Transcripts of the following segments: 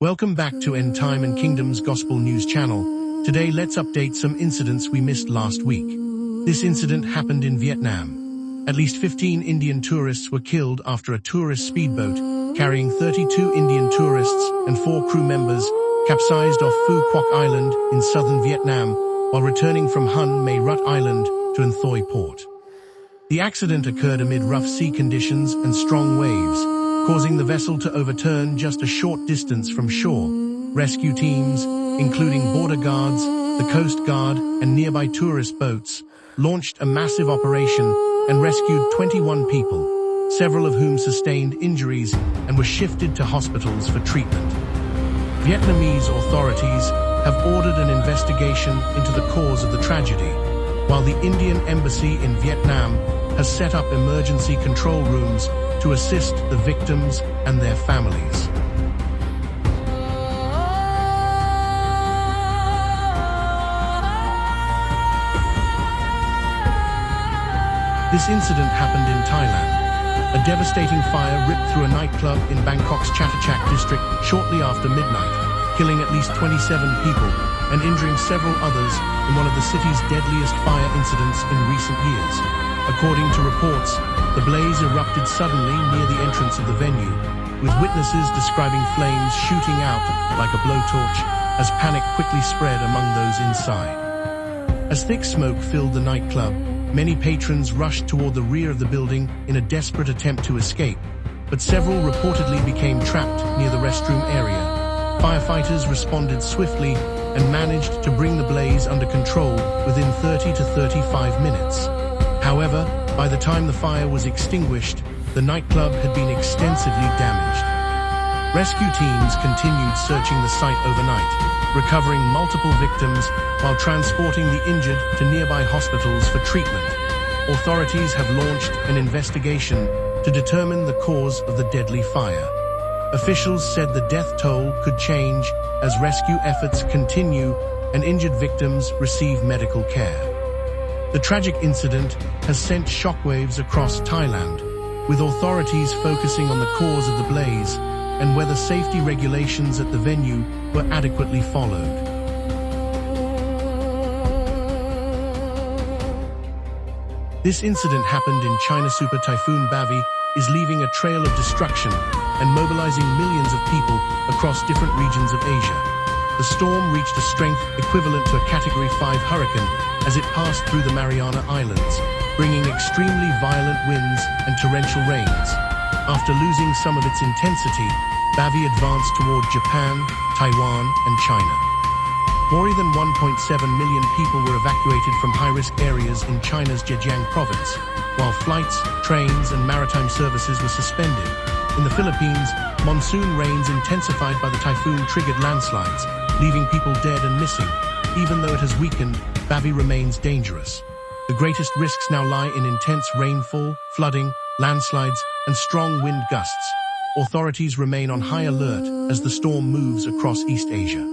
Welcome back to End Time and Kingdom's Gospel News channel. Today let's update some incidents we missed last week. This incident happened in Vietnam. At least 15 Indian tourists were killed after a tourist speedboat carrying 32 Indian tourists and 4 crew members capsized off Phu Quoc Island in southern Vietnam while returning from Hun May Rut Island to An Thoi port. The accident occurred amid rough sea conditions and strong waves, causing the vessel to overturn just a short distance from shore. Rescue teams, including border guards, the Coast Guard, and nearby tourist boats, launched a massive operation and rescued 21 people, several of whom sustained injuries and were shifted to hospitals for treatment. Vietnamese authorities have ordered an investigation into the cause of the tragedy, while the Indian Embassy in Vietnam has set up emergency control rooms to assist the victims and their families. This incident happened in Thailand. A devastating fire ripped through a nightclub in Bangkok's Chatuchak district shortly after midnight, killing at least 27 people and injuring several others in one of the city's deadliest fire incidents in recent years. According to reports, the blaze erupted suddenly near the entrance of the venue, with witnesses describing flames shooting out like a blowtorch as panic quickly spread among those inside. As thick smoke filled the nightclub, many patrons rushed toward the rear of the building in a desperate attempt to escape, but several reportedly became trapped near the restroom area. Firefighters responded swiftly and managed to bring the blaze under control within 30 to 35 minutes. However, by the time the fire was extinguished, the nightclub had been extensively damaged. Rescue teams continued searching the site overnight, recovering multiple victims while transporting the injured to nearby hospitals for treatment. Authorities have launched an investigation to determine the cause of the deadly fire. Officials said the death toll could change as rescue efforts continue and injured victims receive medical care. The tragic incident has sent shockwaves across Thailand, with authorities focusing on the cause of the blaze and whether safety regulations at the venue were adequately followed. This incident happened in China. Super Typhoon Bavi is leaving a trail of destruction and mobilizing millions of people across different regions of Asia. The storm reached a strength equivalent to a Category 5 hurricane as it passed through the Mariana Islands, bringing extremely violent winds and torrential rains. After losing some of its intensity, Bavi advanced toward Japan, Taiwan, and China. More than 1.7 million people were evacuated from high-risk areas in China's Zhejiang province, while flights, trains, and maritime services were suspended. In the Philippines, monsoon rains intensified by the typhoon triggered landslides, leaving people dead and missing. Even though it has weakened, Bavi remains dangerous. The greatest risks now lie in intense rainfall, flooding, landslides, and strong wind gusts. Authorities remain on high alert as the storm moves across East Asia.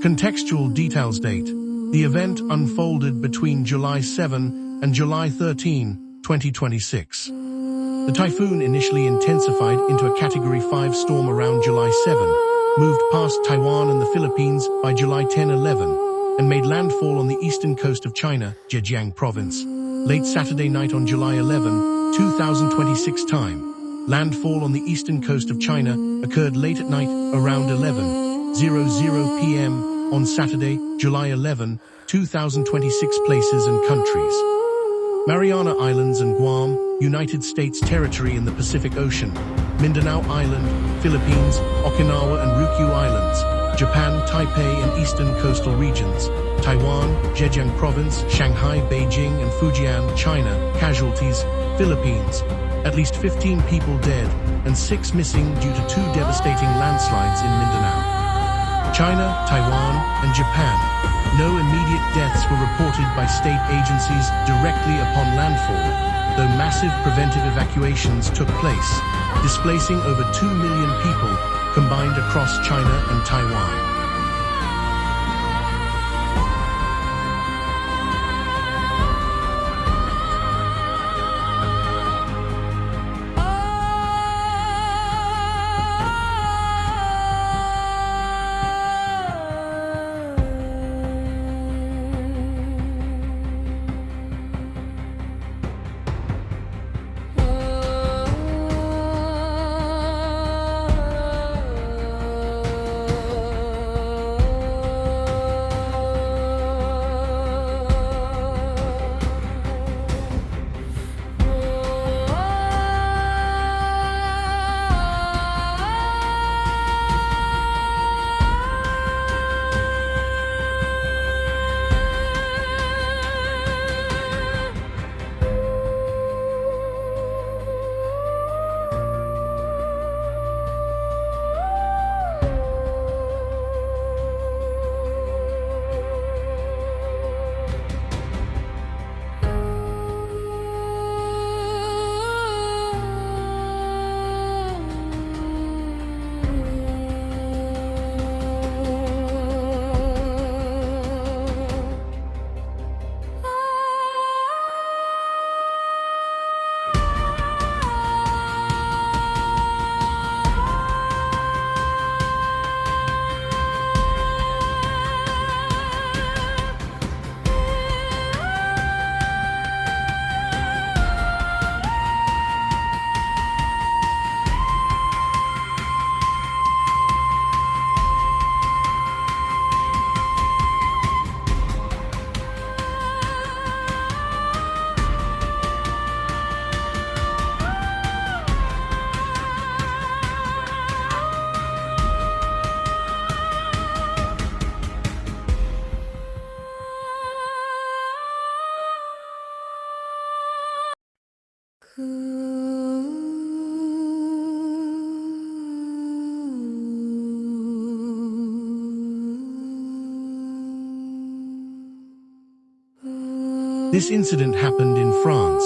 Contextual details. Date: the event unfolded between July 7 and July 13, 2026. The typhoon initially intensified into a Category 5 storm around July 7, moved past Taiwan and the Philippines by July 10-11, and made landfall on the eastern coast of China, Zhejiang province, late Saturday night on July 11, 2026 time. Landfall on the eastern coast of China occurred late at night around 11:00 p.m. on Saturday, July 11, 2026 places and countries: Mariana Islands and Guam, United States territory in the Pacific Ocean; Mindanao Island, Philippines; Okinawa and Ryukyu Islands; Japan, Taipei and eastern coastal regions; Taiwan, Zhejiang province; Shanghai, Beijing and Fujian, China. Casualties: Philippines, at least 15 people dead and 6 missing due to 2 devastating landslides in Mindanao. China, Taiwan, and Japan. No immediate deaths were reported by state agencies directly upon landfall, though massive preventive evacuations took place, displacing over 2 million people combined across China and Taiwan. This incident happened in France.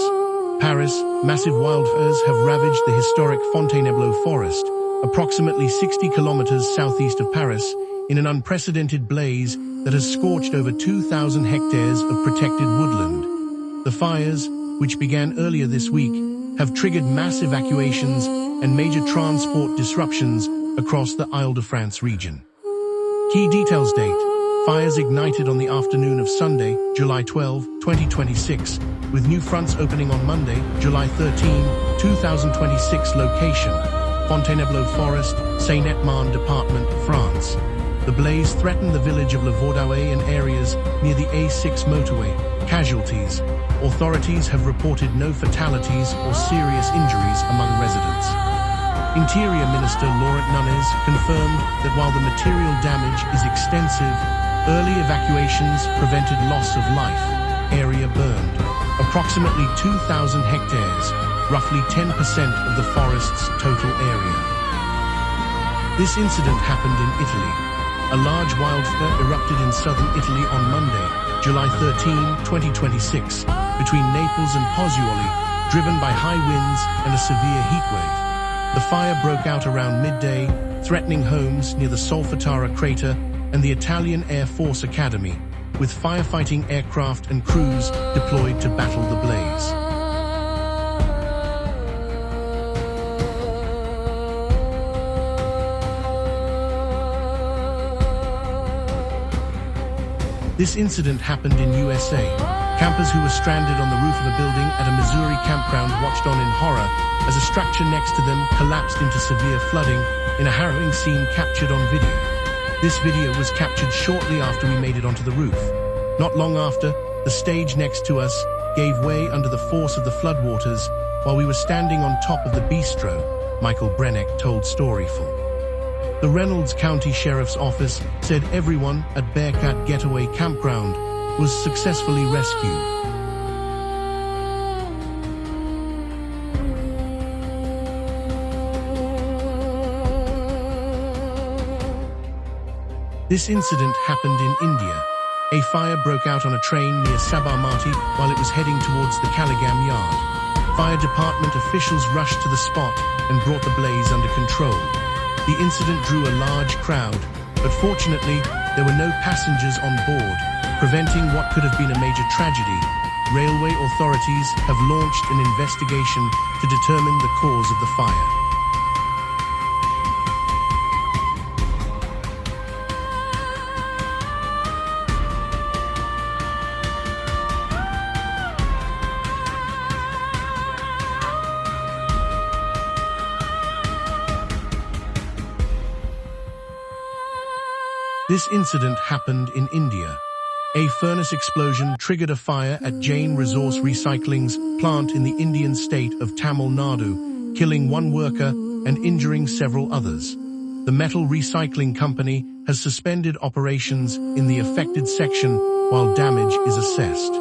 Paris, massive wildfires have ravaged the historic Fontainebleau forest, approximately 60 kilometers southeast of Paris, in an unprecedented blaze that has scorched over 2,000 hectares of protected woodland. The fires, which began earlier this week, have triggered mass evacuations and major transport disruptions across the Île-de-France region. Key details date. Fires ignited on the afternoon of Sunday, July 12, 2026, with new fronts opening on Monday, July 13, 2026. Location: Fontainebleau Forest, Seine-et-Marne Department, France. The blaze threatened the village of Le Vaudois and areas near the A6 motorway. Casualties: authorities have reported no fatalities or serious injuries among residents. Interior Minister Laurent Nunez confirmed that while the material damage is extensive, early evacuations prevented loss of life. Area burned. Approximately 2,000 hectares, roughly 10% of the forest's total area. This incident happened in Italy. A large wildfire erupted in southern Italy on Monday, July 13, 2026, between Naples and Pozzuoli, driven by high winds and a severe heatwave. The fire broke out around midday, threatening homes near the Solfatara crater and the Italian Air Force Academy, with firefighting aircraft and crews deployed to battle the blaze. This incident happened in USA. Campers who were stranded on the roof of a building at a Missouri campground watched on in horror as a structure next to them collapsed into severe flooding in a harrowing scene captured on video. This video was captured shortly after we made it onto the roof. Not long after, the stage next to us gave way under the force of the floodwaters while we were standing on top of the bistro, Michael Brenneck told Storyful. The Reynolds County Sheriff's Office said everyone at Bearcat Getaway Campground was successfully rescued. This incident happened in India. A fire broke out on a train near Sabarmati while it was heading towards the Kaligam yard. Fire department officials rushed to the spot and brought the blaze under control. The incident drew a large crowd, but fortunately, there were no passengers on board, preventing what could have been a major tragedy. Railway authorities have launched an investigation to determine the cause of the fire. This incident happened in India. A furnace explosion triggered a fire at Jain Resource Recycling's plant in the Indian state of Tamil Nadu, killing one worker and injuring several others. The metal recycling company has suspended operations in the affected section while damage is assessed.